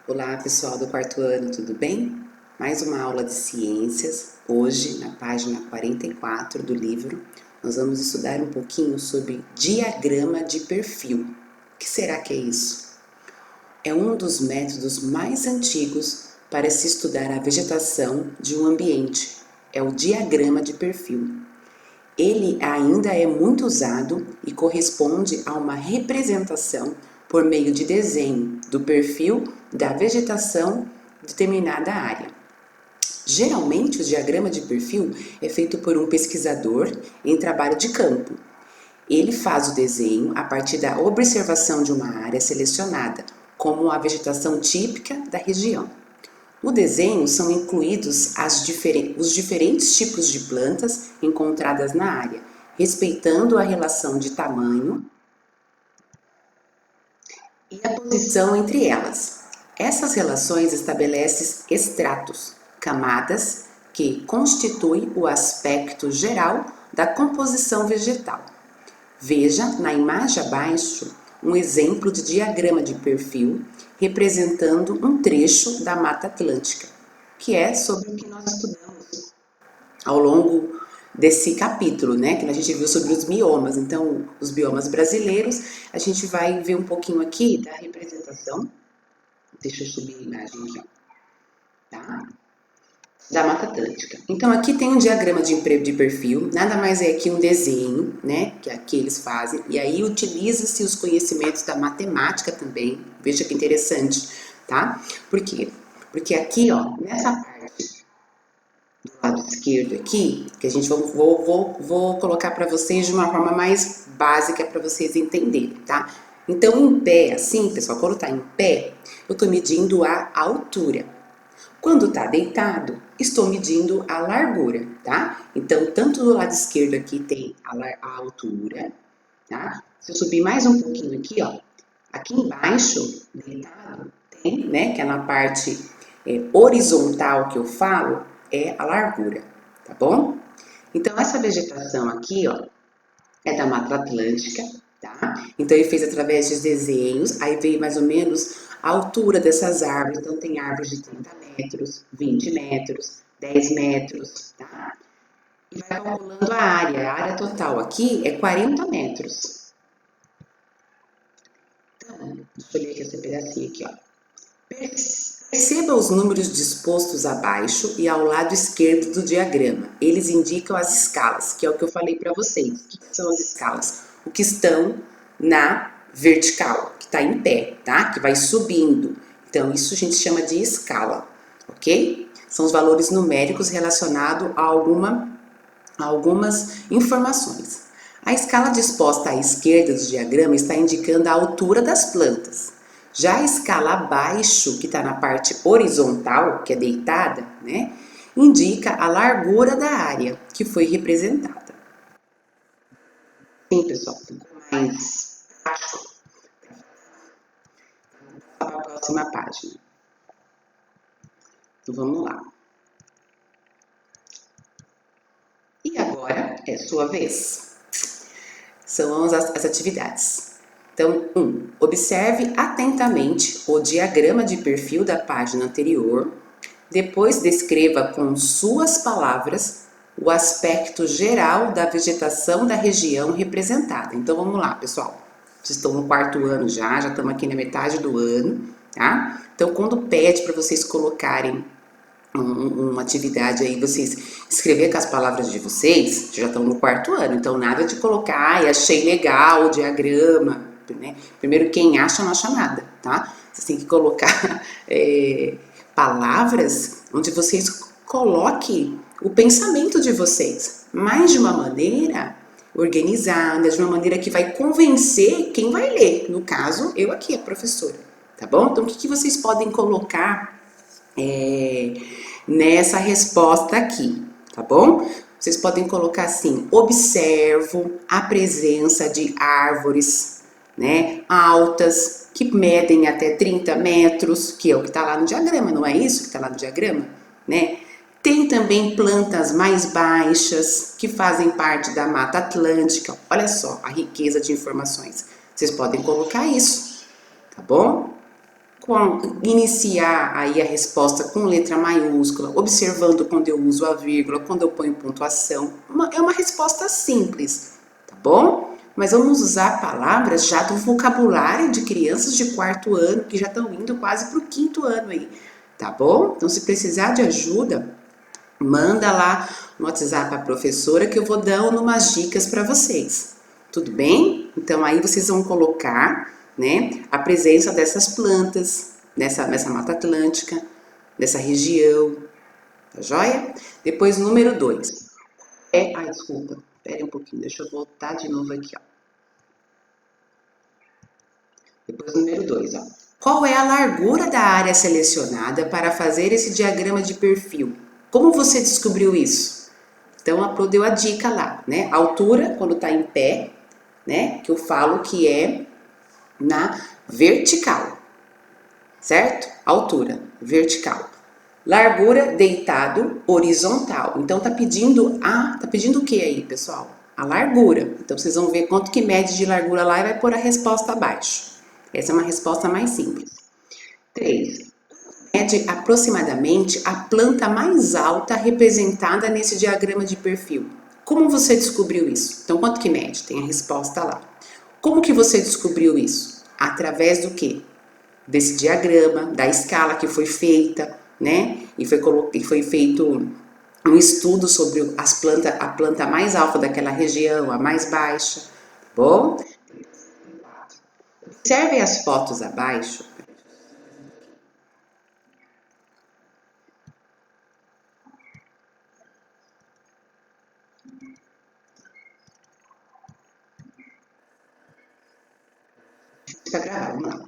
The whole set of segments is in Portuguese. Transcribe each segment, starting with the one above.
Olá, pessoal do quarto ano, tudo bem? Mais uma aula de ciências. Hoje, na página 44 do livro, nós vamos estudar um pouquinho sobre diagrama de perfil. O que será que é isso? É um dos métodos mais antigos para se estudar a vegetação de um ambiente. É o diagrama de perfil. Ele ainda é muito usado e corresponde a uma representação por meio de desenho do perfil da vegetação de determinada área. Geralmente, o diagrama de perfil é feito por um pesquisador em trabalho de campo. Ele faz o desenho a partir da observação de uma área selecionada, como a vegetação típica da região. No desenho são incluídos os diferentes tipos de plantas encontradas na área, respeitando a relação de tamanho e a posição entre elas. Essas relações estabelecem estratos, camadas, que constituem o aspecto geral da composição vegetal. Veja na imagem abaixo um exemplo de diagrama de perfil representando um trecho da Mata Atlântica, que é sobre o que nós estudamos ao longo desse capítulo, né? Que a gente viu sobre os biomas. Então, os biomas brasileiros, a gente vai ver um pouquinho aqui da representação. Deixa eu subir a imagem aqui, ó, tá? Da Mata Atlântica. Então, aqui tem um diagrama de perfil, nada mais é que um desenho, né, que aqui eles fazem, e aí utiliza-se os conhecimentos da matemática também, veja que interessante, tá? Por quê? Porque aqui, ó, nessa parte do lado esquerdo aqui, que a gente vou colocar para vocês de uma forma mais básica para vocês entenderem, tá? Então, em pé, assim, pessoal, quando tá em pé, eu tô medindo a altura. Quando está deitado, estou medindo a largura, tá? Então, tanto do lado esquerdo aqui tem a altura, tá? Se eu subir mais um pouquinho aqui, ó, aqui embaixo, deitado, tem, né, que é na parte horizontal que eu falo, é a largura, tá bom? Então, essa vegetação aqui, ó, é da Mata Atlântica, tá? Então, ele fez através de desenhos, aí veio mais ou menos a altura dessas árvores. Então, tem árvores de 30 metros, 20 metros, 10 metros, tá? E vai calculando a área total aqui é 40 metros. Então, deixa eu ler aqui esse pedacinho aqui, ó. Perceba os números dispostos abaixo e ao lado esquerdo do diagrama. Eles indicam as escalas, que é o que eu falei para vocês. O que são as escalas? O que estão na vertical, que está em pé, tá? Que vai subindo. Então, isso a gente chama de escala, ok? São os valores numéricos relacionados a algumas informações. A escala disposta à esquerda do diagrama está indicando a altura das plantas. Já a escala abaixo, que está na parte horizontal, que é deitada, né, indica a largura da área que foi representada. Sim, pessoal, ficou mais prático. Para a próxima página. Então, vamos lá. E agora é sua vez. São as atividades. Então, 1. Observe atentamente o diagrama de perfil da página anterior. Depois, descreva com suas palavras o aspecto geral da vegetação da região representada. Então, vamos lá, pessoal. Vocês estão no quarto ano já estamos aqui na metade do ano, tá? Então, quando pede para vocês colocarem uma atividade aí, vocês escrever com as palavras de vocês, já estão no quarto ano, então nada de colocar, ai, achei legal o diagrama, né? Primeiro, quem acha não acha nada, tá? Vocês têm que colocar palavras onde vocês coloquem o pensamento de vocês, mas de uma maneira organizada, de uma maneira que vai convencer quem vai ler. No caso, eu aqui, a professora, tá bom? Então, o que vocês podem colocar nessa resposta aqui, tá bom? Vocês podem colocar assim: observo a presença de árvores, né, altas, que medem até 30 metros, que é o que está lá no diagrama, não é isso que está lá no diagrama, né? Tem também plantas mais baixas, que fazem parte da Mata Atlântica. Olha só a riqueza de informações. Vocês podem colocar isso, tá bom? iniciar aí a resposta com letra maiúscula, observando quando eu uso a vírgula, quando eu ponho pontuação. É uma resposta simples, tá bom? Mas vamos usar palavras já do vocabulário de crianças de 4º ano, que já estão indo quase para o 5º ano aí, tá bom? Então, se precisar de ajuda, manda lá no WhatsApp a professora que eu vou dando umas dicas para vocês. Tudo bem? Então, aí vocês vão colocar, né, a presença dessas plantas nessa Mata Atlântica, nessa região, tá joia? Depois, número 2. Desculpa, espere um pouquinho, deixa eu voltar de novo aqui, ó. Depois, número 2, ó. Qual é a largura da área selecionada para fazer esse diagrama de perfil? Como você descobriu isso? Então, a Pro deu a dica lá, né? Altura, quando tá em pé, né? Que eu falo que é na vertical, certo? Altura, vertical. Largura, deitado, horizontal. Então, tá pedindo o que aí, pessoal? A largura. Então, vocês vão ver quanto que mede de largura lá e vai pôr a resposta abaixo. Essa é uma resposta mais simples. 3. Mede aproximadamente a planta mais alta representada nesse diagrama de perfil. Como você descobriu isso? Então, quanto que mede? Tem a resposta lá. Como que você descobriu isso? Através do quê? Desse diagrama, da escala que foi feita, né? E foi feito um estudo sobre a planta mais alta daquela região, a mais baixa. Bom, observe as fotos abaixo.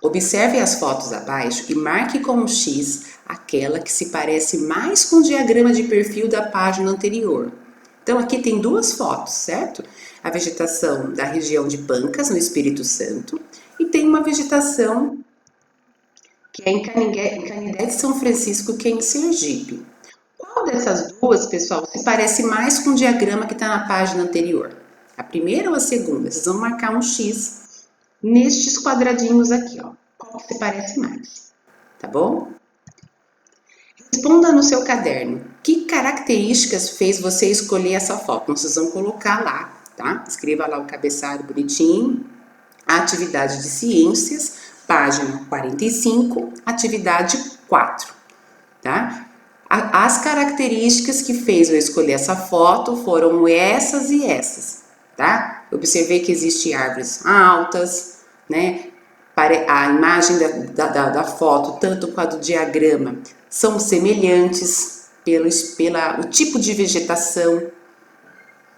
Observe as fotos abaixo e marque com um X aquela que se parece mais com o diagrama de perfil da página anterior. Então, aqui tem 2 fotos, certo? A vegetação da região de Pancas, no Espírito Santo, e tem uma vegetação que é em Canindé de São Francisco, que é em Sergipe. Qual dessas 2, pessoal, se parece mais com o diagrama que está na página anterior? A primeira ou a segunda? Vocês vão marcar um X nestes quadradinhos aqui, ó. Qual que se parece mais? Tá bom? Responda no seu caderno. Que características fez você escolher essa foto? Então, vocês vão colocar lá, tá? Escreva lá o cabeçalho bonitinho. A atividade de ciências, página 45, atividade 4, tá? As características que fez eu escolher essa foto foram essas e essas, tá? Observei que existem árvores altas, né? A imagem da foto, tanto com a do diagrama, são semelhantes pelo tipo de vegetação.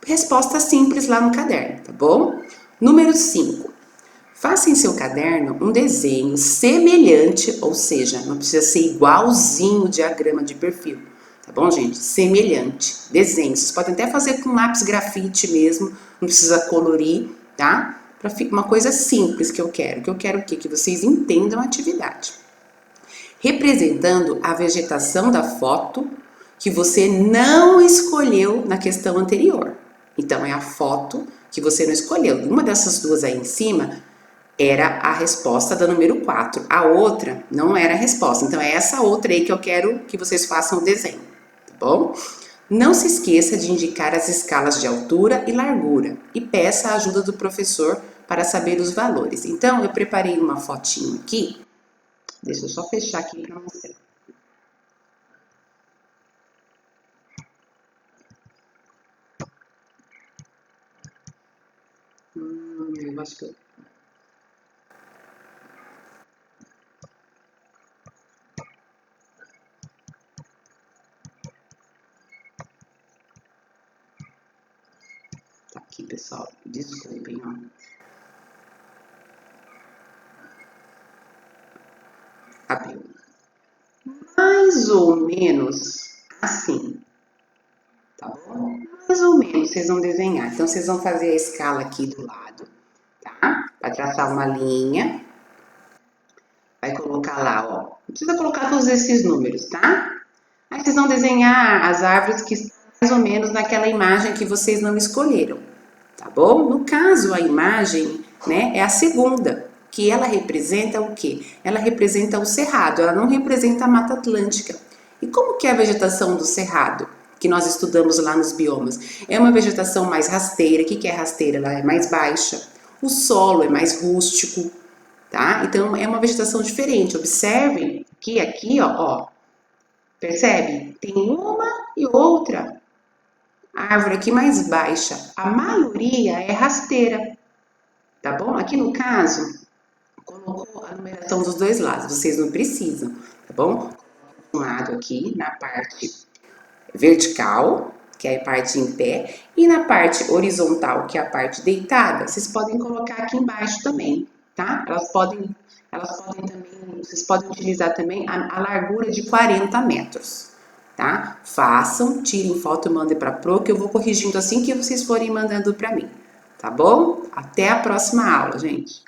Resposta simples lá no caderno, tá bom? Número 5. Faça em seu caderno um desenho semelhante, ou seja, não precisa ser igualzinho o diagrama de perfil, tá bom, gente? Semelhante, desenho. Vocês podem até fazer com lápis grafite mesmo, não precisa colorir, tá? Para uma coisa simples que eu quero. Que eu quero o quê? Que vocês entendam a atividade. Representando a vegetação da foto que você não escolheu na questão anterior. Então, é a foto que você não escolheu. Uma dessas 2 aí em cima era a resposta da número 4. A outra não era a resposta. Então, é essa outra aí que eu quero que vocês façam o desenho, tá bom? Não se esqueça de indicar as escalas de altura e largura e peça a ajuda do professor para saber os valores. Então, eu preparei uma fotinho aqui. Deixa eu só fechar aqui para mostrar. Eu acho que eu... Tá aqui, pessoal. Desculpem, ó. Abriu. Mais ou menos assim, tá bom? Mais ou menos vocês vão desenhar. Então, vocês vão fazer a escala aqui do lado, tá? Vai traçar uma linha. Vai colocar lá, ó. Não precisa colocar todos esses números, tá? Aí vocês vão desenhar as árvores que estão mais ou menos naquela imagem que vocês não escolheram, tá bom? No caso, a imagem, né, é a segunda. que ela representa o quê? Ela representa o cerrado, ela não representa a Mata Atlântica. E como que é a vegetação do cerrado, que nós estudamos lá nos biomas? É uma vegetação mais rasteira. O que é rasteira? Ela é mais baixa. O solo é mais rústico, tá? Então é uma vegetação diferente. Observem que aqui, ó, percebe? Tem uma e outra árvore aqui mais baixa. A maioria é rasteira, tá bom? Aqui no caso, colocou a numeração dos dois lados, vocês não precisam, tá bom? Um lado aqui na parte vertical, que é a parte em pé, e na parte horizontal, que é a parte deitada, vocês podem colocar aqui embaixo também, tá? Elas podem também, vocês podem utilizar também a largura de 40 metros, tá? Façam, tirem foto e mandem para a Pro, que eu vou corrigindo assim que vocês forem mandando para mim, tá bom? Até a próxima aula, gente!